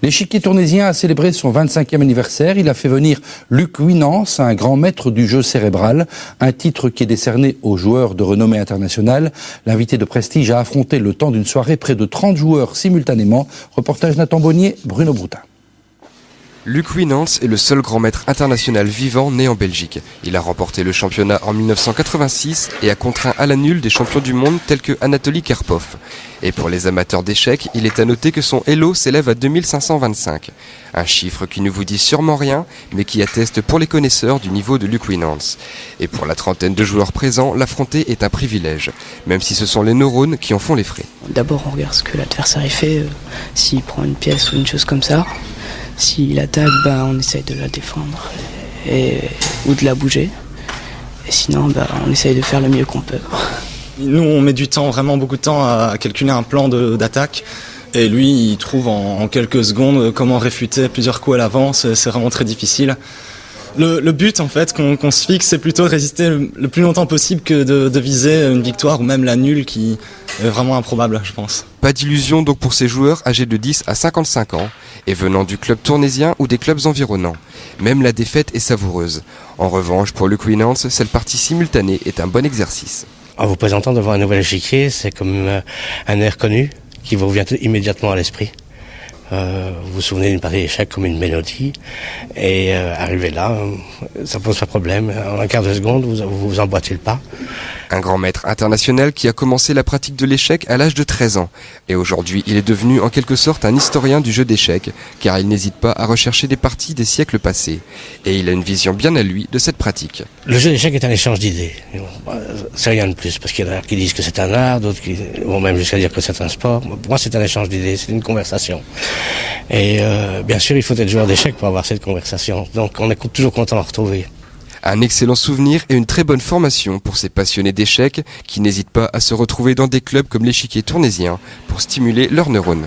L'échiquier tournésien a célébré son 25e anniversaire. Il a fait venir Luc Winans, un grand maître du jeu cérébral, un titre qui est décerné aux joueurs de renommée internationale. L'invité de prestige a affronté le temps d'une soirée près de 30 joueurs simultanément. Reportage Nathan Bonnier, Bruno Broutin. Luc Winans est le seul grand maître international vivant né en Belgique. Il a remporté le championnat en 1986 et a contraint à la nulle des champions du monde tels que Anatoly Karpov. Et pour les amateurs d'échecs, il est à noter que son Elo s'élève à 2525. Un chiffre qui ne vous dit sûrement rien, mais qui atteste pour les connaisseurs du niveau de Luc Winans. Et pour la trentaine de joueurs présents, l'affronter est un privilège, même si ce sont les neurones qui en font les frais. D'abord, on regarde ce que l'adversaire fait, s'il prend une pièce ou une chose comme ça. S'il attaque, on essaye de la défendre ou de la bouger. Et sinon, on essaye de faire le mieux qu'on peut. Nous, on met du temps, vraiment beaucoup de temps à calculer un plan d'attaque. Et lui, il trouve en quelques secondes comment réfuter plusieurs coups à l'avance. C'est vraiment très difficile. Le but, en fait, qu'on se fixe, c'est plutôt de résister le plus longtemps possible que de viser une victoire ou même la nulle qui est vraiment improbable, je pense. Pas d'illusion donc pour ces joueurs âgés de 10 à 55 ans et venant du club tournésien ou des clubs environnants. Même la défaite est savoureuse. En revanche, pour Luc Winans, cette partie simultanée est un bon exercice. En vous présentant devant un nouvel échiquier, c'est comme un air connu qui vous revient immédiatement à l'esprit. Vous vous souvenez d'une partie d'échecs comme une mélodie et arrivé là, ça pose pas de problème. En un quart de seconde, vous emboîtez le pas. Un grand maître international qui a commencé la pratique de l'échec à l'âge de 13 ans. Et aujourd'hui, il est devenu en quelque sorte un historien du jeu d'échecs, car il n'hésite pas à rechercher des parties des siècles passés. Et il a une vision bien à lui de cette pratique. Le jeu d'échecs est un échange d'idées. C'est rien de plus, parce qu'il y en a qui disent que c'est un art, d'autres qui vont même jusqu'à dire que c'est un sport. Pour moi, c'est un échange d'idées, c'est une conversation. Et bien sûr, il faut être joueur d'échecs pour avoir cette conversation. Donc on est toujours content de la retrouver. Un excellent souvenir et une très bonne formation pour ces passionnés d'échecs qui n'hésitent pas à se retrouver dans des clubs comme l'échiquier tournésien pour stimuler leurs neurones.